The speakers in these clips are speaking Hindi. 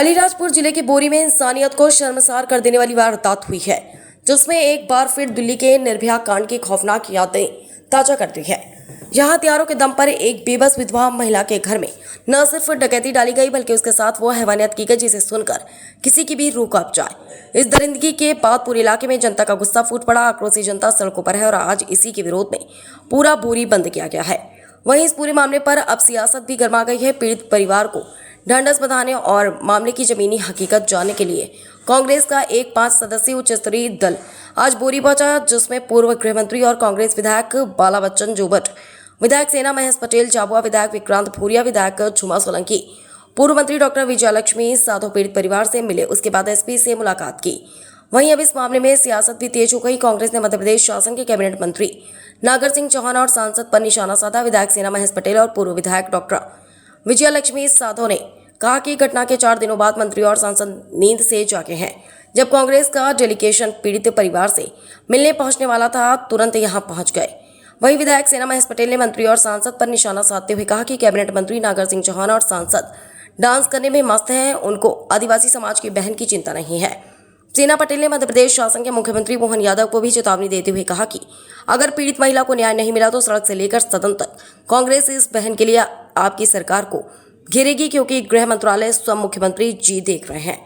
अलीराजपुर जिले के बोरी में इंसानियत को शर्मसार कर देने वाली वारदात हुई है, जिसमें एक बार फिर दिल्ली के निर्भया कांड की खौफनाक यादें ताजा कर दी है। यहां हथियारों के दम पर एक बेबस विधवा महिला के घर में न सिर्फ डकैती डाली गई, बल्कि उसके साथ वो हैवानियत की गई जिसे सुनकर किसी की भी रूह कांप जाए। इस दरिंदगी के बाद पूरे इलाके में जनता का गुस्सा फूट पड़ा। आक्रोशी जनता सड़कों पर है और आज इसी के विरोध में पूरा बोरी बंद किया गया है। वहीं इस पूरे मामले पर अब सियासत भी गर्मा गई है। पीड़ित परिवार को ढांढस बंधाने और मामले की जमीनी हकीकत जानने के लिए कांग्रेस का एक 5 सदस्यीय उच्च स्तरीय दल आज बोरी पहुंचा, जिसमें पूर्व गृह मंत्री और कांग्रेस विधायक बाला बच्चन जोबट, विधायक सेना महेश पटेल झाबुआ, विधायक विक्रांत भूरिया, विधायक झुमा सोलंकी, पूर्व मंत्री डॉक्टर विजयलक्ष्मी साधो पीड़ित परिवार से मिले। उसके बाद एसपी से मुलाकात की। वहीं अब इस मामले में सियासत भी तेज हो गई। कांग्रेस ने मध्य प्रदेश शासन के कैबिनेट मंत्री नागर सिंह चौहान और सांसद पर निशाना साधा। विधायक सेना महेश पटेल और पूर्व विधायक डॉक्टर विजयलक्ष्मी साधो ने कहा कि घटना के 4 दिनों बाद मंत्री और सांसद नींद से जागे हैं। जब कांग्रेस का डेलीगेशन पीड़ित परिवार से मिलने पहुंचने वाला था, तुरंत यहां पहुंच गए। वहीं विधायक सेना महेश पटेल ने मंत्री और सांसद पर निशाना साधते हुए कहा कि कैबिनेट मंत्री नागर सिंह चौहान और सांसद डांस करने में मस्त हैं, उनको आदिवासी समाज की बहन की चिंता नहीं है। सेना पटेल ने मध्य प्रदेश शासन के मुख्यमंत्री मोहन यादव को भी चेतावनी देते हुए कहा कि अगर पीड़ित महिला को न्याय नहीं मिला तो सड़क से लेकर सदन तक कांग्रेस इस बहन के लिए आपकी सरकार को घेरेगी, क्योंकि गृह मंत्रालय स्वयं मुख्यमंत्री जी देख रहे हैं।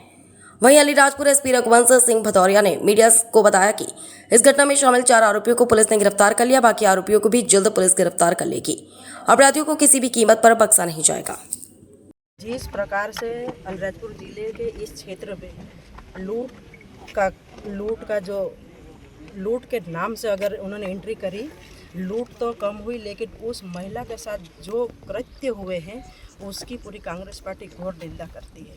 वहीं अलीराजपुर एसपी रघुवंश सिंह भदौरिया ने मीडिया को बताया कि इस घटना में शामिल 4 आरोपियों को पुलिस ने गिरफ्तार कर लिया। बाकी आरोपियों को भी जल्द पुलिस गिरफ्तार कर लेगी। अपराधियों को किसी भी कीमत पर बख्शा नहीं जाएगा। जिस प्रकार से अलीराजपुर जिले के इस क्षेत्र में लूट के नाम से अगर उन्होंने एंट्री करी, लूट तो कम हुई, लेकिन उस महिला के साथ जो कृत्य हुए हैं उसकी पूरी कांग्रेस पार्टी घोर निंदा करती है।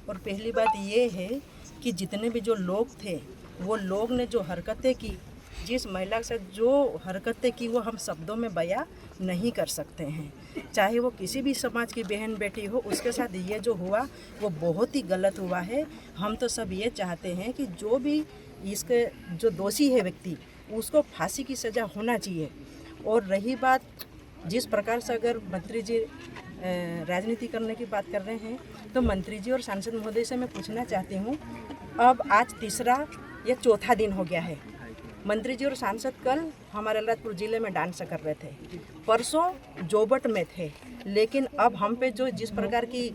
और पहली बात ये है कि जितने भी जो लोग थे, वो लोग ने जो हरकतें की, जिस महिला के साथ जो हरकतें की, वो हम शब्दों में बयां नहीं कर सकते हैं। चाहे वो किसी भी समाज की बहन बेटी हो, उसके साथ ये जो हुआ वो बहुत ही गलत हुआ है। हम तो सब ये चाहते हैं कि जो भी इसके जो दोषी है व्यक्ति, उसको फांसी की सज़ा होना चाहिए। और रही बात जिस प्रकार से अगर मंत्री जी राजनीति करने की बात कर रहे हैं, तो मंत्री जी और सांसद महोदय से मैं पूछना चाहती हूँ, अब आज 3रा या 4था दिन हो गया है। मंत्री जी और सांसद कल हमारे अलीराजपुर ज़िले में डांस कर रहे थे, परसों जोबट में थे, लेकिन अब हम पे जो जिस प्रकार की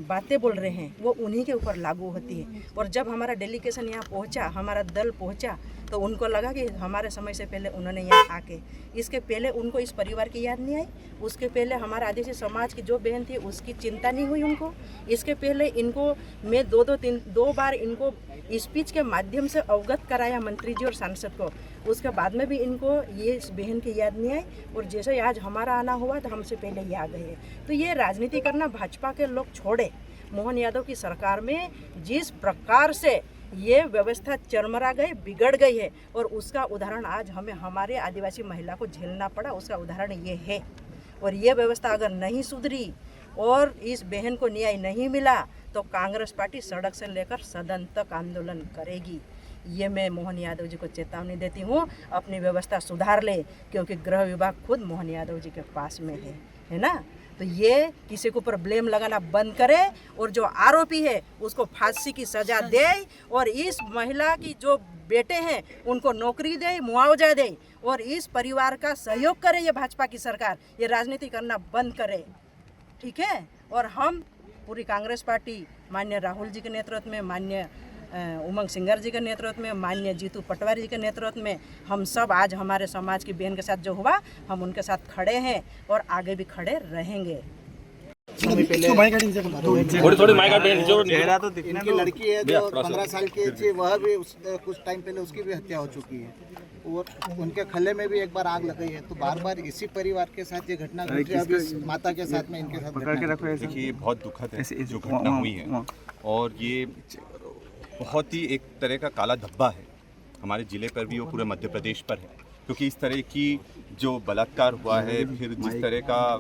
बातें बोल रहे हैं वो उन्हीं के ऊपर लागू होती है। और जब हमारा डेलीगेशन यहाँ पहुँचा, हमारा दल पहुँचा, तो उनको लगा कि हमारे समय से पहले उन्होंने यहाँ आके, इसके पहले उनको इस परिवार की याद नहीं आई, उसके पहले हमारा आदिवासी समाज की जो बहन थी उसकी चिंता नहीं हुई उनको। इसके पहले इनको मैं 2 बार इनको स्पीच के माध्यम से अवगत कराया मंत्री जी और सांसद को, उसके बाद में भी इनको ये इस बहन की याद नहीं आई। और जैसे आज हमारा आना हुआ तो हमसे पहले ही आ गए। तो ये राजनीति करना भाजपा के लोग छोड़े। मोहन यादव की सरकार में जिस प्रकार से ये व्यवस्था चरमरा गई, बिगड़ गई है, और उसका उदाहरण आज हमें हमारे आदिवासी महिला को झेलना पड़ा, उसका उदाहरण ये है। और ये व्यवस्था अगर नहीं सुधरी और इस बहन को न्याय नहीं मिला तो कांग्रेस पार्टी सड़क से लेकर सदन तक आंदोलन करेगी। ये मैं मोहन यादव जी को चेतावनी देती हूँ, अपनी व्यवस्था सुधार ले, क्योंकि गृह विभाग खुद मोहन यादव जी के पास में है ना। तो ये किसी के ऊपर ब्लेम लगाना बंद करे और जो आरोपी है उसको फांसी की सज़ा दे, और इस महिला की जो बेटे हैं उनको नौकरी दे, मुआवजा दे, और इस परिवार का सहयोग करे ये भाजपा की सरकार। ये राजनीति करना बंद करे, ठीक है। और हम पूरी कांग्रेस पार्टी माननीय राहुल जी के नेतृत्व में, माननीय उमंग सिंगर जी के नेतृत्व में, माननीय जीतू पटवारी जी के नेतृत्व में, हम सब आज हमारे समाज की बहन के साथ जो हुआ, हम उनके साथ खड़े हैं और आगे भी खड़े रहेंगे। थोड़ी चेहरा तो दिखने में लड़की है जो 15 साल की थी, वह भी कुछ टाइम पहले उसकी भी हत्या हो चुकी है, और उनके खले में भी एक बार आग लग गई है। तो बार बार इसी परिवार के साथ ये घटना घट रही है, माता के साथ में इनके साथ। देखिए, बहुत दुखद है जो घटना हुई है, और ये बहुत ही एक तरह का काला धब्बा है हमारे ज़िले पर भी और पूरे मध्य प्रदेश पर है, क्योंकि इस तरह की जो बलात्कार हुआ है, फिर जिस तरह का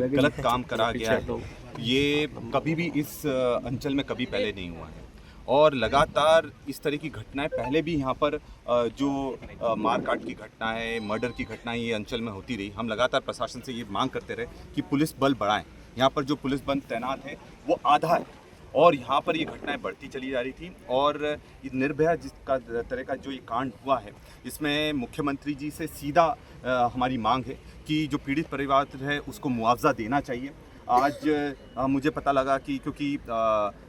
गलत काम करा गया है, ये कभी भी इस अंचल में कभी पहले नहीं हुआ है। और लगातार इस तरह की घटनाएं पहले भी यहाँ पर जो मारकाट की घटना है, मर्डर की घटनाएं ये अंचल में होती रही। हम लगातार प्रशासन से ये मांग करते रहे कि पुलिस बल बढ़ाएं। यहाँ पर जो पुलिस बल तैनात है वो आधा है, और यहाँ पर ये घटनाएं बढ़ती चली जा रही थी। और ये निर्भया जिसका तरह का जो ये कांड हुआ है, इसमें मुख्यमंत्री जी से सीधा हमारी मांग है कि जो पीड़ित परिवार है उसको मुआवजा देना चाहिए। आज मुझे पता लगा कि क्योंकि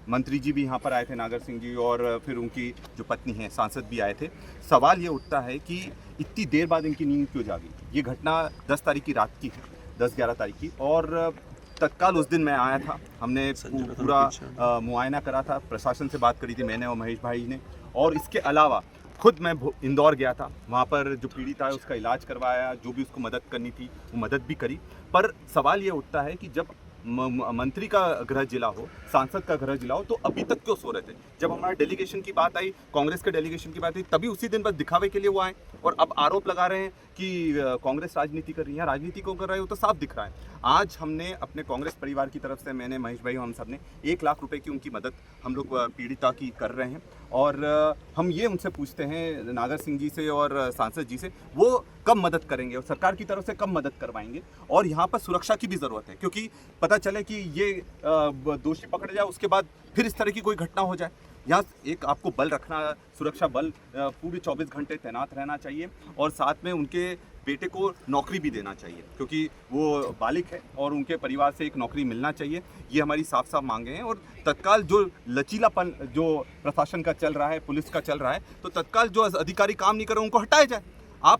मंत्री जी भी यहाँ पर आए थे, नागर सिंह जी, और फिर उनकी जो पत्नी है सांसद भी आए थे। सवाल ये उठता है कि इतनी देर बाद इनकी नींद क्यों जागी। ये घटना 10 तारीख की रात की है, 10-11 तारीख की, और तत्काल उस दिन मैं आया था। हमने पूरा मुआयना करा था, प्रशासन से बात करी थी मैंने और महेश भाई ने, और इसके अलावा खुद मैं इंदौर गया था, वहाँ पर जो पीड़ित है उसका इलाज करवाया, जो भी उसको मदद करनी थी वो मदद भी करी। पर सवाल ये उठता है कि जब मंत्री का गृह जिला हो, सांसद का गृह जिला हो, तो अभी तक क्यों सो रहे थे। जब हमारे डेलीगेशन की बात आई, कांग्रेस के डेलीगेशन की बात आई, तभी उसी दिन बस दिखावे के लिए वो आए और अब आरोप लगा रहे हैं कि कांग्रेस राजनीति कर रही है। राजनीति को कर रहा है वो तो साफ दिख रहा है। आज हमने अपने कांग्रेस परिवार की तरफ से, मैंने, महेश भाई, हम सब ने 1 लाख रुपए की उनकी मदद हम लोग पीड़िता की कर रहे हैं। और हम ये उनसे पूछते हैं, नागर सिंह जी से और सांसद जी से, वो कब मदद करेंगे और सरकार की तरफ से कब मदद करवाएंगे। और यहाँ पर सुरक्षा की भी ज़रूरत है, क्योंकि पता चले कि ये दोषी पकड़े जाए, उसके बाद फिर इस तरह की कोई घटना हो जाए। यहाँ एक आपको बल रखना, सुरक्षा बल पूरे 24 घंटे तैनात रहना चाहिए, और साथ में उनके बेटे को नौकरी भी देना चाहिए, क्योंकि वो बालिग है और उनके परिवार से एक नौकरी मिलना चाहिए। ये हमारी साफ साफ मांगे हैं। और तत्काल जो लचीलापन जो प्रशासन का चल रहा है, पुलिस का चल रहा है, तो तत्काल जो अधिकारी काम नहीं कर रहे उनको हटाया जाए। आप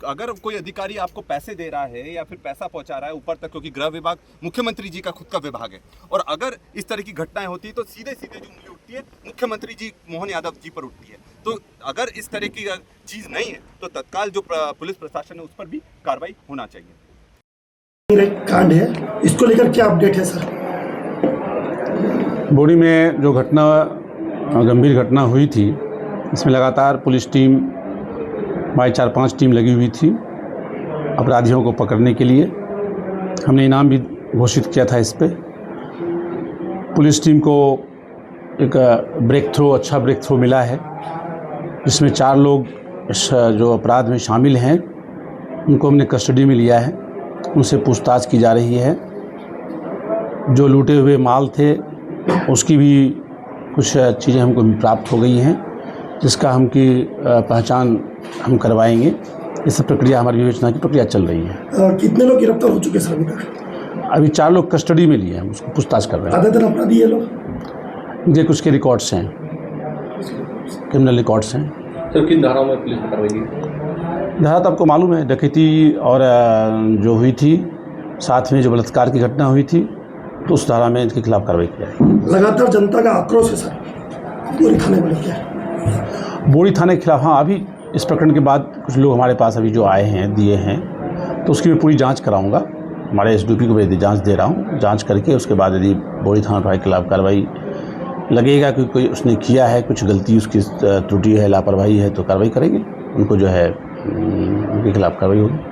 अगर कोई अधिकारी आपको पैसे दे रहा है या फिर पैसा पहुंचा रहा है ऊपर तक, क्योंकि गृह विभाग मुख्यमंत्री जी का खुद का विभाग है, और अगर इस तरह की घटनाएं होती है तो सीधे सीधे जो उंगली उठती है मुख्यमंत्री जी मोहन यादव जी पर उठती है। तो अगर इस तरह की चीज़ नहीं है तो तत्काल जो पुलिस प्रशासन है उस पर भी कार्रवाई होना चाहिए। कांड है, इसको लेकर क्या अपडेट है सर? बोरी में जो घटना, गंभीर घटना हुई थी, इसमें लगातार पुलिस टीम, हमारी 4-5 टीम लगी हुई थी अपराधियों को पकड़ने के लिए। हमने इनाम भी घोषित किया था इस पे। पुलिस टीम को एक अच्छा ब्रेक थ्रू मिला है, जिसमें 4 लोग इस जो अपराध में शामिल हैं उनको हमने कस्टडी में लिया है। उनसे पूछताछ की जा रही है। जो लूटे हुए माल थे उसकी भी कुछ चीज़ें हमको प्राप्त हो गई हैं, जिसका हमकी पहचान हम करवाएंगे। इस प्रक्रिया, हमारी विवेचना की प्रक्रिया चल रही है। कितने लोग गिरफ्तार हो चुके सर अभी तक? अभी 4 लोग कस्टडी में लिए हैं, उसको पूछताछ कर रहे हैं। आधे अपराधी ये लोग? ये कुछ के रिकॉर्ड्स हैं, क्रिमिनल रिकॉर्ड्स हैं। तो किन धाराओं में पुलिस ने कार्रवाई की? धारा तो आपको मालूम है, डकैती और जो हुई थी, साथ में जो बलात्कार की घटना हुई थी, तो उस धारा में इनके खिलाफ कार्रवाई की जाए। लगातार जनता का आक्रोश है सर बोरी थाने को लेकर। बोरी थाने के खिलाफ, हाँ, अभी इस प्रकरण के बाद कुछ लोग हमारे पास अभी जो आए हैं, दिए हैं, तो उसकी मैं पूरी जांच कराऊंगा। हमारे एसडीपी को मैं जांच दे रहा हूँ। जांच करके उसके बाद यदि बोरी थाना के खिलाफ कार्रवाई लगेगा कि कोई उसने किया है, कुछ गलती, उसकी त्रुटि है, लापरवाही है, तो कार्रवाई करेंगे। उनको जो है उनके खिलाफ कार्रवाई होगी।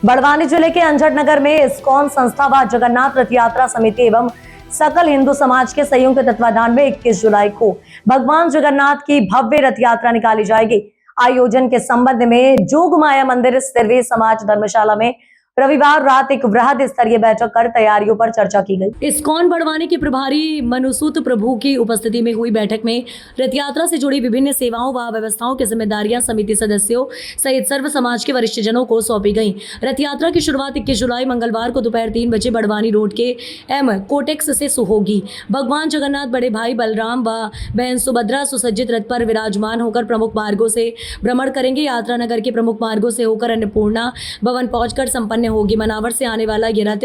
बड़वानी जिले के अंजड़ नगर में इस्कॉन संस्था व जगन्नाथ रथ यात्रा समिति एवं सकल हिंदू समाज के संयुक्त तत्वाधान में 21 जुलाई को भगवान जगन्नाथ की भव्य रथ यात्रा निकाली जाएगी। आयोजन के संबंध में जोगमाया मंदिर सर्वे समाज धर्मशाला में रविवार रात एक वृहद स्तरीय बैठक कर तैयारियों पर चर्चा की गई। इस्कॉन बड़वानी के प्रभारी मनुसूत प्रभु की उपस्थिति में हुई बैठक में रथ यात्रा से जुड़ी विभिन्न सेवाओं व व्यवस्थाओं की जिम्मेदारियां समिति सदस्यों सहित सर्व समाज के वरिष्ठ जनों को सौंपी गई। रथ यात्रा की शुरुआत 21 जुलाई मंगलवार को दोपहर 3 बजे बड़वानी रोड के एम कोटेक्स से होगी। भगवान जगन्नाथ बड़े भाई बलराम व बहन सुभद्रा सुसज्जित रथ पर विराजमान होकर प्रमुख मार्गों से भ्रमण करेंगे। यात्रा नगर के प्रमुख मार्गों से होकर अन्नपूर्णा भवन पहुंचकर संपन्न होगी। मनावर से आने वाला ये रथ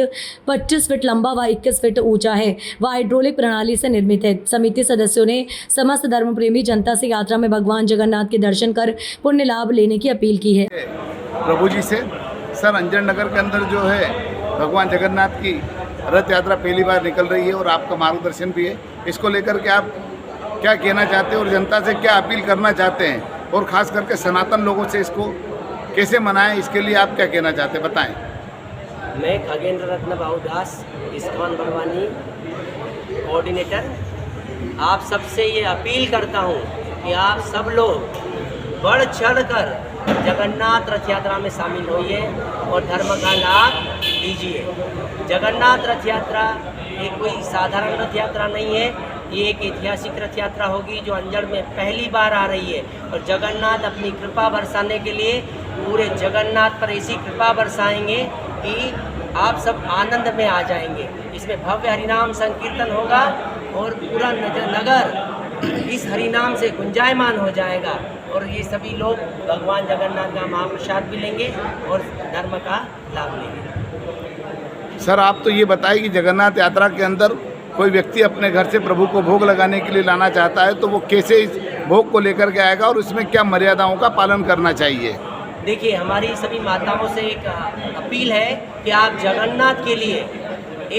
25 फीट लंबा व 21 फीट ऊंचा है व हाइड्रोलिक प्रणाली से निर्मित है। समिति सदस्यों ने समस्त धर्म प्रेमी जनता से यात्रा में भगवान जगन्नाथ के दर्शन कर पुण्य लाभ लेने की अपील की है। प्रभु जी से सर, अंजड़ नगर के अंदर जो है भगवान जगन्नाथ की रथ यात्रा पहली बार निकल रही है और आपका मार्गदर्शन भी है। इसको लेकर के आप क्या कहना चाहते हैं और जनता से क्या अपील करना चाहते हैं, और ख़ास करके सनातन लोगों से इसको कैसे मनाएं, इसके लिए आप क्या कहना चाहते हैं, बताएं। मैं खगेंद्र रत्न बाबू दास, इस्कॉन बड़वानी कोऑर्डिनेटर। आप सबसे ये अपील करता हूँ कि आप सब लोग बढ़ चढ़ कर जगन्नाथ रथ यात्रा में शामिल होइए और धर्म का लाभ लीजिए। जगन्नाथ रथ यात्रा ये कोई साधारण रथ यात्रा नहीं है, ये एक ऐतिहासिक रथ यात्रा होगी जो अंजड़ में पहली बार आ रही है। और जगन्नाथ अपनी कृपा बरसाने के लिए पूरे जगन्नाथ पर ऐसी कृपा बरसाएंगे कि आप सब आनंद में आ जाएंगे। इसमें भव्य हरिनाम संकीर्तन होगा और पूरा नगर इस हरिनाम से गुंजायमान हो जाएगा और ये सभी लोग भगवान जगन्नाथ का महाप्रसाद भी लेंगे और धर्म का लाभ लेंगे। सर आप तो ये बताइए कि जगन्नाथ यात्रा के अंदर कोई व्यक्ति अपने घर से प्रभु को भोग लगाने के लिए लाना चाहता है तो वो कैसे इस भोग को लेकर के आएगा और इसमें क्या मर्यादाओं का पालन करना चाहिए? देखिए, हमारी सभी माताओं से एक अपील है कि आप जगन्नाथ के लिए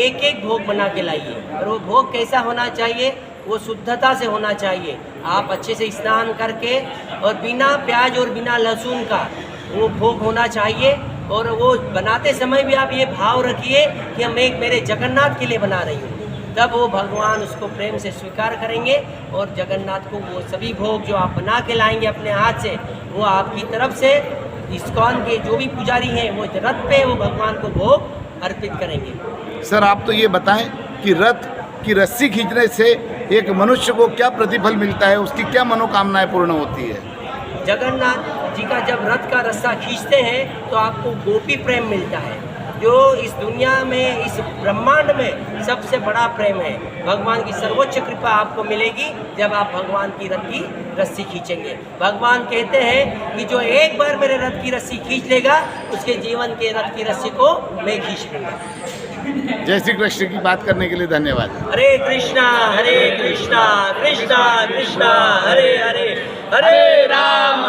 एक एक भोग बना के लाइए और वो भोग कैसा होना चाहिए, वो शुद्धता से होना चाहिए। आप अच्छे से स्नान करके और बिना प्याज और बिना लहसुन का वो भोग होना चाहिए और वो बनाते समय भी आप ये भाव रखिए कि हम एक मेरे जगन्नाथ के लिए बना रही हूँ, तब वो भगवान उसको प्रेम से स्वीकार करेंगे और जगन्नाथ को वो सभी भोग जो आप बना के लाएंगे अपने हाथ से वो आपकी तरफ से इस्कॉन के जो भी पुजारी हैं वो रथ पे वो भगवान को भोग अर्पित करेंगे। सर आप तो ये बताएं कि रथ की रस्सी खींचने से एक मनुष्य को क्या प्रतिफल मिलता है, उसकी क्या मनोकामनाएं पूर्ण होती है? जगन्नाथ जी का जब रथ का रस्सा खींचते हैं तो आपको गोपी प्रेम मिलता है, जो इस दुनिया में इस ब्रह्मांड में सबसे बड़ा प्रेम है। भगवान की सर्वोच्च कृपा आपको मिलेगी जब आप भगवान की रथ की रस्सी खींचेंगे। भगवान कहते हैं कि जो एक बार मेरे रथ की रस्सी खींच लेगा उसके जीवन के रथ की रस्सी को मैं खींच लूँगा। जय श्री कृष्ण की बात करने के लिए धन्यवाद। हरे कृष्णा कृष्णा कृष्णा हरे हरे, हरे राम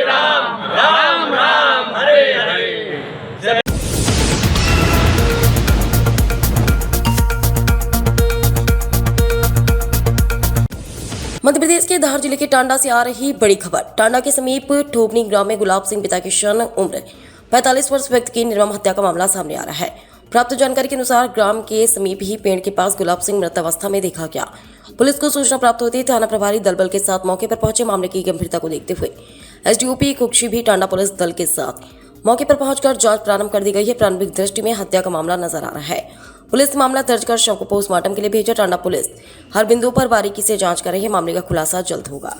राम राम हरे हरे। मध्य प्रदेश के धार जिले के टांडा से आ रही बड़ी खबर। टांडा के समीप ठोबनी ग्राम में गुलाब सिंह पिता किशन उम्र 45 वर्ष व्यक्ति की निर्मम हत्या का मामला सामने आ रहा है। प्राप्त जानकारी के अनुसार ग्राम के समीप ही पेड़ के पास गुलाब सिंह मृत अवस्था में देखा गया। पुलिस को सूचना प्राप्त होती थाना प्रभारी दलबल के साथ मौके पर पहुंचे। मामले की गंभीरता को देखते हुए एसडीओपी कुक्षी भी टांडा पुलिस दल के साथ मौके पर पहुंचकर जांच प्रारंभ कर दी गई है। प्रारंभिक दृष्टि में हत्या का मामला नजर आ रहा है। पुलिस मामला दर्ज कर शव को पोस्टमार्टम के लिए भेजा। टांडा पुलिस हर बिंदु पर बारीकी से जांच कर रही है। मामले का खुलासा जल्द होगा।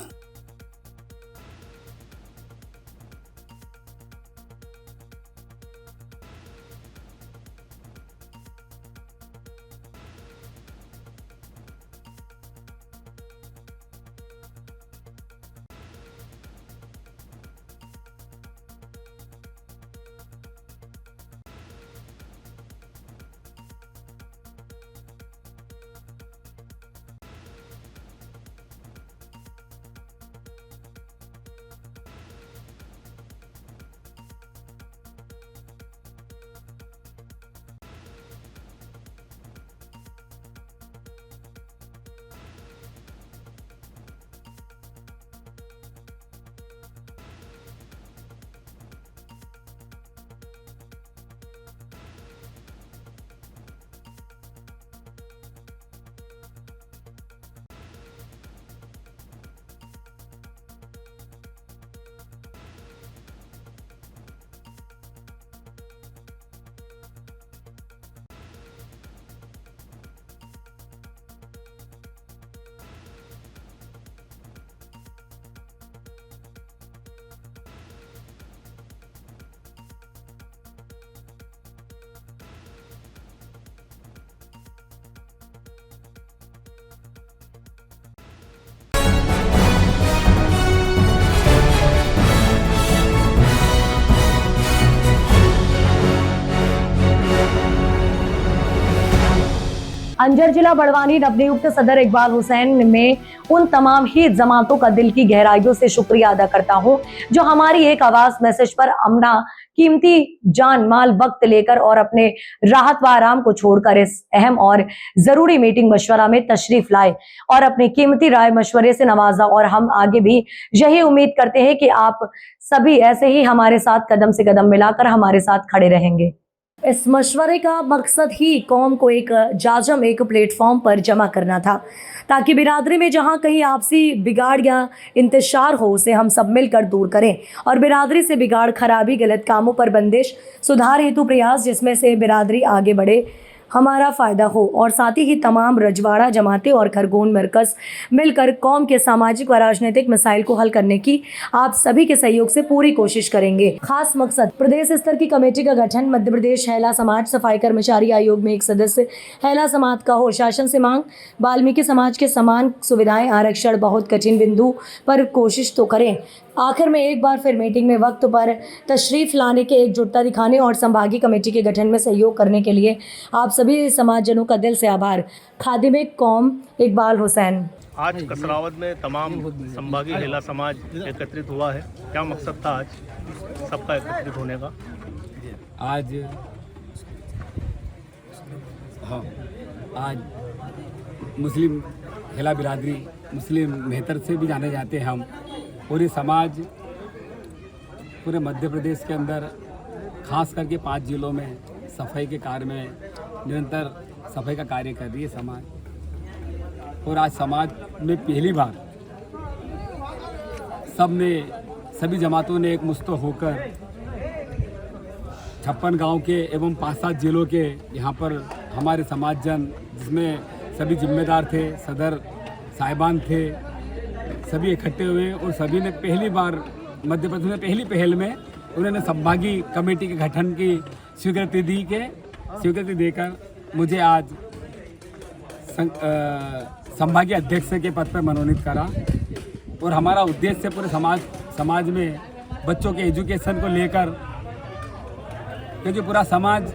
अंजर जिला बड़वानी नवनियुक्त सदर इकबाल हुसैन में उन तमाम ही जमातों का दिल की गहराइयों से शुक्रिया अदा करता हूं जो हमारी एक आवाज मैसेज पर अपना कीमती जान माल वक्त लेकर और अपने राहत व आराम को छोड़कर इस अहम और जरूरी मीटिंग मशवरा में तशरीफ लाए और अपनी कीमती राय मशवरे से नवाजा। और हम आगे भी यही उम्मीद करते हैं कि आप सभी ऐसे ही हमारे साथ कदम से कदम मिलाकर हमारे साथ खड़े रहेंगे। इस मशवरे का मकसद ही कौम को एक जाजम एक प्लेटफॉर्म पर जमा करना था, ताकि बिरादरी में जहां कहीं आपसी बिगाड़ या इंतशार हो उसे हम सब मिलकर दूर करें और बिरादरी से बिगाड़, खराबी, गलत कामों पर बंदिश, सुधार हेतु प्रयास, जिसमें से बिरादरी आगे बढ़े, हमारा फ़ायदा हो और साथ ही तमाम रजवाड़ा जमातें और खरगोन मरकज़ मिलकर कौम के सामाजिक व राजनीतिक मसाइल को हल करने की आप सभी के सहयोग से पूरी कोशिश करेंगे। खास मकसद प्रदेश स्तर की कमेटी का गठन, मध्य प्रदेश हैला समाज सफाई कर्मचारी आयोग में एक सदस्य हैला समाज का हो, शासन से मांग वाल्मीकि समाज के समान सुविधाएं, आरक्षण बहुत कठिन बिंदु पर कोशिश तो करें। आखिर में एक बार फिर मीटिंग में वक्त पर तशरीफ लाने के एकजुटता दिखाने और संभागीय कमेटी के गठन में सहयोग करने के लिए आप सभी समाजजनों का दिल से आभार। खादिम कौम इकबाल हुसैन। आज कसरावद में तमाम संभागीय महिला समाज एकत्रित हुआ है, क्या मकसद था आज सबका एकत्रित होने का? आज मुस्लिम महिला बिरादरी, मुस्लिम मेहतर से भी जाने जाते हैं हम, पूरे समाज पूरे मध्य प्रदेश के अंदर खास करके 5 जिलों में सफाई के कार्य में निरंतर सफाई का कार्य कर रही है समाज। और आज समाज में पहली बार सभी जमातों ने एक मुस्त होकर 56 गांव के एवं 5-7 जिलों के यहाँ पर हमारे समाजजन, जिसमें सभी जिम्मेदार थे, सदर साहिबान थे, सभी इकट्ठे हुए और सभी ने पहली बार मध्य प्रदेश में पहली पहल में उन्होंने संभागीय कमेटी के गठन की स्वीकृति देकर मुझे आज संभागीय अध्यक्ष के पद पर मनोनीत करा। और हमारा उद्देश्य पूरे समाज में बच्चों के एजुकेशन को लेकर, क्योंकि पूरा समाज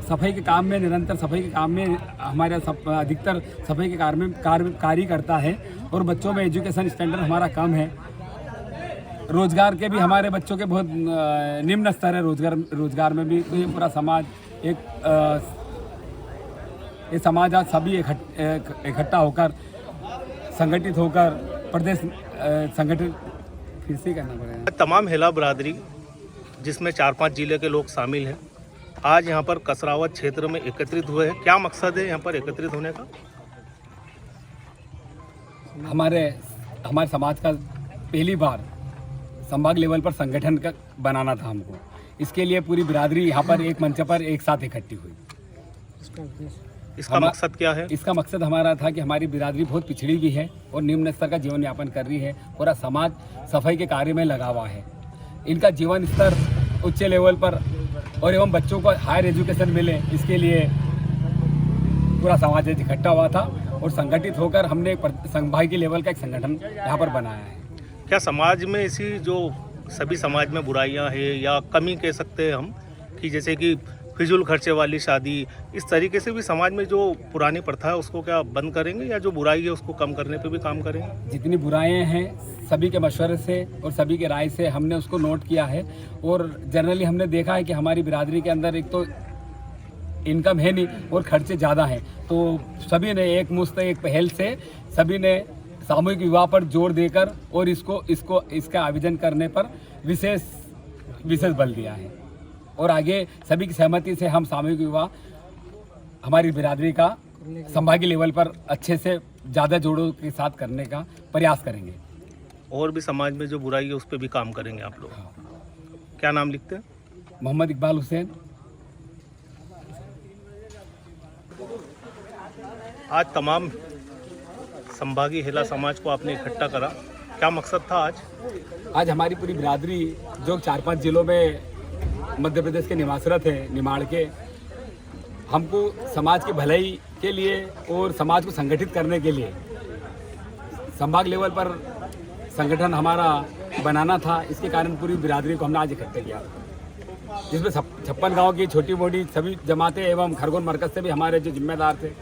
सफाई के काम में, निरंतर सफाई के काम में हमारे अधिकतर सफाई के कार्य करता है और बच्चों में एजुकेशन स्टैंडर्ड हमारा कम है। रोजगार के भी हमारे बच्चों के बहुत निम्न स्तर है, रोजगार में भी। तो ये पूरा समाज ये समाज आज सभी इकट्ठा होकर संगठित होकर प्रदेश संगठित फिर से करना पड़ेगा। तमाम महिला बिरादरी जिसमें 4-5 जिले के लोग शामिल हैं, आज यहाँ पर कसरावद क्षेत्र में एकत्रित हुए हैं। क्या मकसद है यहाँ पर एकत्रित होने का? हमारे समाज का पहली बार संभाग लेवल पर संगठन का बनाना था हमको। इसके लिए पूरी बिरादरी यहाँ पर एक मंच पर एक साथ इकट्ठी हुई। इसका मकसद क्या है? इसका मकसद हमारा था कि हमारी बिरादरी बहुत पिछड़ी हुई है और निम्न स्तर का जीवन यापन कर रही है। पूरा समाज सफाई के कार्य में लगा हुआ है। इनका जीवन स्तर उच्च लेवल पर और एवं बच्चों को हायर एजुकेशन मिले, इसके लिए पूरा समाज इकट्ठा हुआ था और संगठित होकर हमने संभागीय लेवल का एक संगठन यहाँ पर बनाया है। क्या समाज में ऐसी जो सभी समाज में बुराइयां हैं या कमी कह सकते हैं हम, कि जैसे कि फिजूल खर्चे वाली शादी, इस तरीके से भी समाज में जो पुरानी प्रथा है उसको क्या बंद करेंगे या जो बुराई है उसको कम करने पे भी काम करेंगे? जितनी बुराइयां हैं सभी के मशवरे से और सभी के राय से हमने उसको नोट किया है और जनरली हमने देखा है कि हमारी बिरादरी के अंदर एक तो इनकम है नहीं और खर्चे ज़्यादा हैं, तो सभी ने एक पहल से सभी ने सामूहिक विवाह पर जोर देकर और इसका आयोजन करने पर विशेष बल दिया है। और आगे सभी की सहमति से हम सामूहिक विवाह हमारी बिरादरी का संभागीय लेवल पर अच्छे से ज़्यादा जोड़ों के साथ करने का प्रयास करेंगे। और भी समाज में जो बुराई है उस पर भी काम करेंगे आप लोग? क्या नाम लिखते हैं? मोहम्मद इकबाल हुसैन। आज तमाम संभागीय महिला समाज को आपने इकट्ठा करा, क्या मकसद था आज हमारी पूरी बिरादरी जो 4-5 जिलों में मध्य प्रदेश के निवासरत है, निमाड़ के, हमको समाज की भलाई के लिए और समाज को संगठित करने के लिए संभाग लेवल पर संगठन हमारा बनाना था। इसके कारण पूरी बिरादरी को हमने आज इकट्ठा किया, जिसमें 56 गाँव की छोटी मोटी सभी जमातें एवं खरगोन मरकज से भी हमारे जो जिम्मेदार थे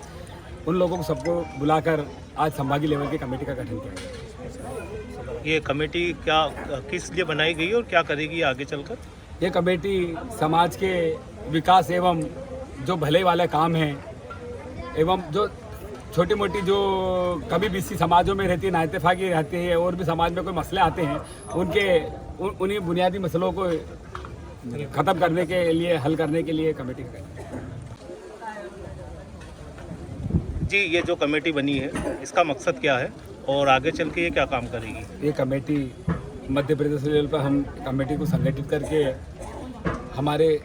उन लोगों को सबको बुलाकर आज संभागीय लेवल की कमेटी का गठन किया गया। ये कमेटी क्या किस लिए बनाई गई और क्या करेगी आगे चलकर? ये कमेटी समाज के विकास एवं जो भले वाले काम हैं एवं जो छोटी मोटी जो कभी भी इसी समाजों में रहती है, नाइतफाकी रहती है और भी समाज में कोई मसले आते हैं, उन्हीं बुनियादी मसलों को ख़त्म करने के लिए, हल करने के लिए कमेटी का। जी, ये जो कमेटी बनी है इसका मकसद क्या है और आगे चल के ये क्या काम करेगी? ये कमेटी मध्य प्रदेश लेवल पर हम कमेटी को संगठित करके हमारी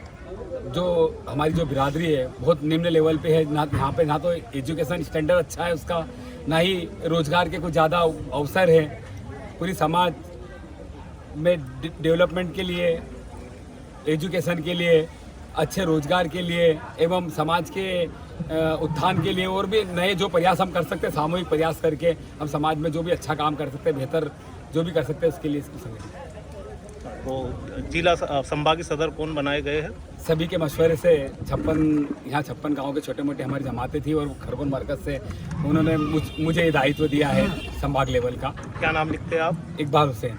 जो बिरादरी है बहुत निम्न लेवल पे है, यहाँ पे ना तो एजुकेशन स्टैंडर्ड अच्छा है उसका, ना ही रोजगार के कुछ ज़्यादा अवसर है। पूरी समाज में डेवलपमेंट के लिए, एजुकेशन के लिए, अच्छे रोजगार के लिए एवं समाज के उत्थान के लिए और भी नए जो प्रयास हम कर सकते हैं, सामूहिक प्रयास करके हम समाज में जो भी अच्छा काम कर सकते हैं, बेहतर जो भी कर सकते हैं, उसके लिए इसकी संगठन। तो जिला संभागीय सदर कौन बनाए गए हैं? सभी के मशवरे से 56 गाँव के छोटे मोटे हमारी जमातें थी और खरगोन मरकज से उन्होंने मुझे ये दायित्व दिया है संभाग लेवल का। क्या नाम लिखते हैं आप? इकबाल हुसैन।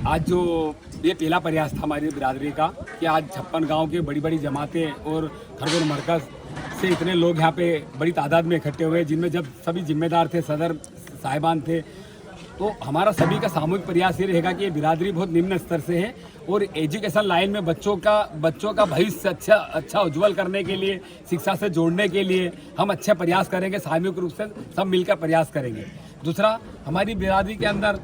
आज जो ये पहला प्रयास था हमारी बिरादरी का कि आज 56 गांव के बड़ी बड़ी जमातें और खरगोन मरकज से इतने लोग यहाँ पे बड़ी तादाद में इकट्ठे हुए, जिनमें जब सभी जिम्मेदार थे, सदर साहिबान थे, तो हमारा सभी का सामूहिक प्रयास ये रहेगा कि ये बिरादरी बहुत निम्न स्तर से है और एजुकेशन लाइन में बच्चों का भविष्य अच्छा उज्जवल करने के लिए, शिक्षा से जोड़ने के लिए हम अच्छे प्रयास करेंगे, सामूहिक रूप से सब मिलकर प्रयास करेंगे। दूसरा, हमारी बिरादरी के अंदर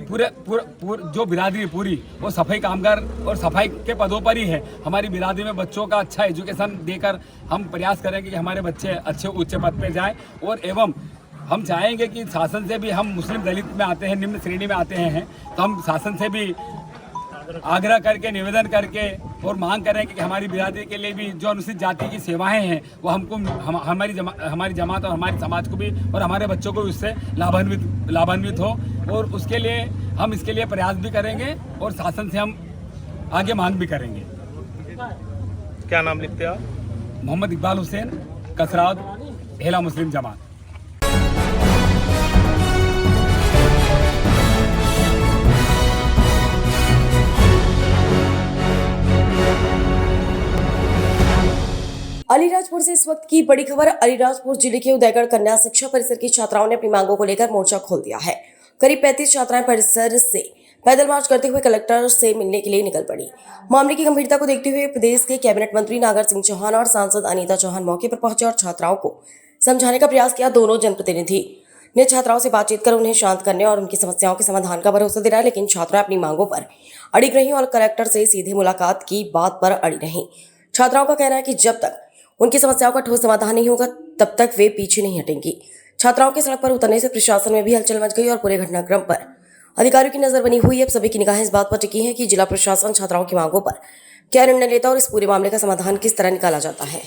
पूरे जो बिरादरी पूरी वो सफाई कामगार और सफाई के पदों पर ही है। हमारी बिरादरी में बच्चों का अच्छा एजुकेशन देकर हम प्रयास करेंगे कि हमारे बच्चे अच्छे उच्च पद पे जाएं और एवं हम चाहेंगे कि शासन से भी, हम मुस्लिम दलित में आते हैं, निम्न श्रेणी में आते हैं, तो हम शासन से भी आग्रह करके, निवेदन करके और मांग करें कि हमारी बिरादरी के लिए भी जो अनुसूचित जाति की सेवाएं हैं वो हमको हमारी जमात और हमारे समाज को भी और हमारे बच्चों को उससे लाभान्वित हो और उसके लिए हम इसके लिए प्रयास भी करेंगे और शासन से हम आगे मांग भी करेंगे। क्या नाम लिखते हैं आप? मोहम्मद इकबाल हुसैन, कसरावत, हेला मुस्लिम जमात। अलीराजपुर से इस वक्त की बड़ी खबर। अलीराजपुर जिले के उदयगढ़ कन्या शिक्षा परिसर की छात्राओं ने अपनी मांगों को लेकर मोर्चा खोल दिया है। करीब 35 छात्राएं परिसर से पैदल मार्च करते हुए कलेक्टर से मिलने के लिए निकल पड़ी। मामले की गंभीरता को देखते हुए प्रदेश के कैबिनेट मंत्री नागर सिंह चौहान और सांसद अनीता चौहान मौके पर पहुंचे और छात्राओं को समझाने का प्रयास किया। दोनों जनप्रतिनिधि ने छात्राओं से बातचीत कर उन्हें शांत करने और उनकी समस्याओं के समाधान का भरोसा दिलाया, लेकिन छात्राएं अपनी मांगों पर अड़िग रही और कलेक्टर से सीधे मुलाकात की बात पर अड़ी रही। छात्राओं का कहना है कि जब तक उनकी समस्याओं का ठोस समाधान नहीं होगा तब तक वे पीछे नहीं हटेंगी। छात्राओं के सड़क पर उतरने से प्रशासन में भी हलचल मच गई और पूरे घटनाक्रम पर अधिकारियों की नजर बनी हुई है। अब सभी की निगाहें इस बात पर टिकी है कि जिला प्रशासन छात्राओं की मांगों पर क्या निर्णय लेता और इस पूरे मामले का समाधान किस तरह निकाला जाता है।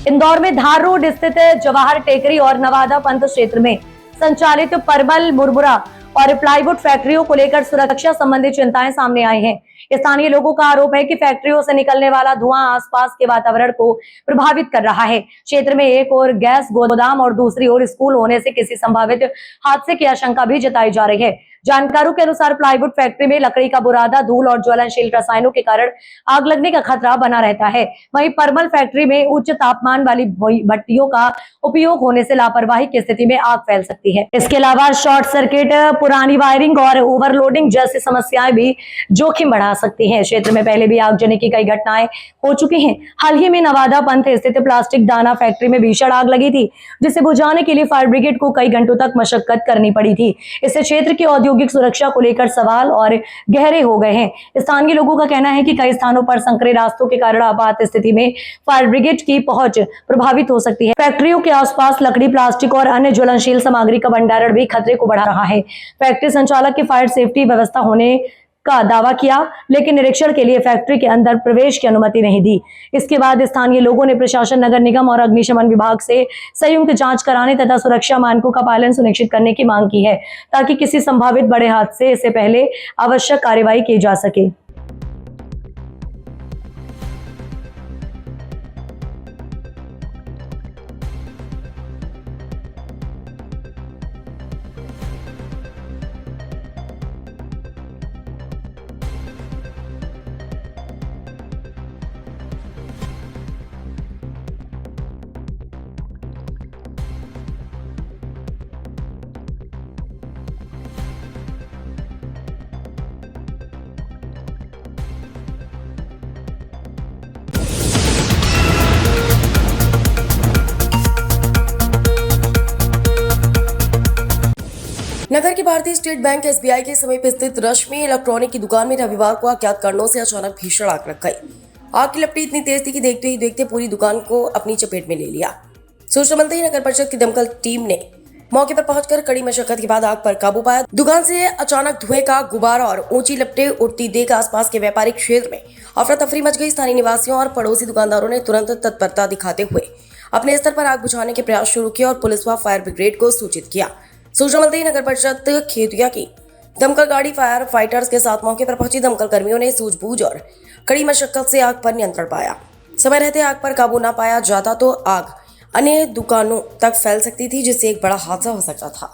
इंदौर में धार रोड स्थित जवाहर टेकरी और नवादा पंत क्षेत्र में संचालित परमल, मुरमुरा और प्लाईवुड फैक्ट्रियों को लेकर सुरक्षा संबंधी चिंताएं सामने आई हैं। स्थानीय लोगों का आरोप है कि फैक्ट्रियों से निकलने वाला धुआं आसपास के वातावरण को प्रभावित कर रहा है। क्षेत्र में एक ओर गैस गोदाम और दूसरी ओर स्कूल होने से किसी संभावित हादसे की आशंका भी जताई जा रही है। जानकारों के अनुसार प्लाईवुड फैक्ट्री में लकड़ी का बुरादा, धूल और ज्वलनशील रसायनों के कारण आग लगने का खतरा बना रहता है। वहीं परमल फैक्ट्री में उच्च तापमान वाली भट्टियों का उपयोग होने से लापरवाही की स्थिति में आग फैल सकती है। इसके अलावा शॉर्ट सर्किट, पुरानी वायरिंग और ओवरलोडिंग जैसी समस्याएं भी जोखिम बढ़ा सकती हैं। क्षेत्र में पहले भी आगजनी की कई घटनाएं हो चुकी हैं। हाल ही में नवादा पंथ स्थित प्लास्टिक दाना फैक्ट्री में भीषण आग लगी थी, जिसे बुझाने के लिए फायर ब्रिगेड को कई घंटों तक मशक्कत करनी पड़ी थी। इससे क्षेत्र की औद्योगिक सुरक्षा को लेकर सवाल और गहरे हो गए हैं। स्थानीय लोगों का कहना है कि कई स्थानों पर संकरे रास्तों के कारण आपात स्थिति में फायर ब्रिगेड की पहुंच प्रभावित हो सकती है। फैक्ट्रियों के आसपास लकड़ी, प्लास्टिक और अन्य ज्वलनशील सामग्री का भंडारण भी खतरे को बढ़ा रहा है। फैक्ट्री संचालक की फायर सेफ्टी व्यवस्था होने का दावा किया, लेकिन निरीक्षण के लिए फैक्ट्री के अंदर प्रवेश की अनुमति नहीं दी। इसके बाद स्थानीय लोगों ने प्रशासन, नगर निगम और अग्निशमन विभाग से संयुक्त जांच कराने तथा सुरक्षा मानकों का पालन सुनिश्चित करने की मांग की है, ताकि किसी संभावित बड़े हादसे से पहले आवश्यक कार्रवाई की जा सके। नगर की भारतीय स्टेट बैंक SBI के समीप स्थित रश्मि इलेक्ट्रॉनिक की दुकान में रविवार को अज्ञात कारणों से अचानक भीषण आग लग गई। आग की लपटी इतनी तेज थी कि देखते ही देखते पूरी दुकान को अपनी चपेट में ले लिया। सूचना मिलते ही नगर परिषद की दमकल टीम ने मौके पर पहुंचकर कड़ी मशक्कत के बाद आग पर काबू पाया। दुकान से अचानक धुएं का गुब्बारा और ऊंची लपटें उठती देख आसपास के व्यापारिक क्षेत्र में अफरा तफरी मच गई। स्थानीय निवासियों और पड़ोसी दुकानदारों ने तुरंत तत्परता दिखाते हुए अपने स्तर पर आग बुझाने के प्रयास शुरू किए और पुलिस व फायर ब्रिगेड को सूचित किया। सूचना मिलते ही नगर परिषद खेतिया की दमकल गाड़ी फायर फाइटर्स के साथ मौके पर पहुंची। दमकल कर्मियों ने सूझबूझ और कड़ी मशक्कत से आग पर नियंत्रण पाया। समय रहते आग पर काबू न पाया जाता तो आग अन्य दुकानों तक फैल सकती थी, जिससे एक बड़ा हादसा हो सकता था।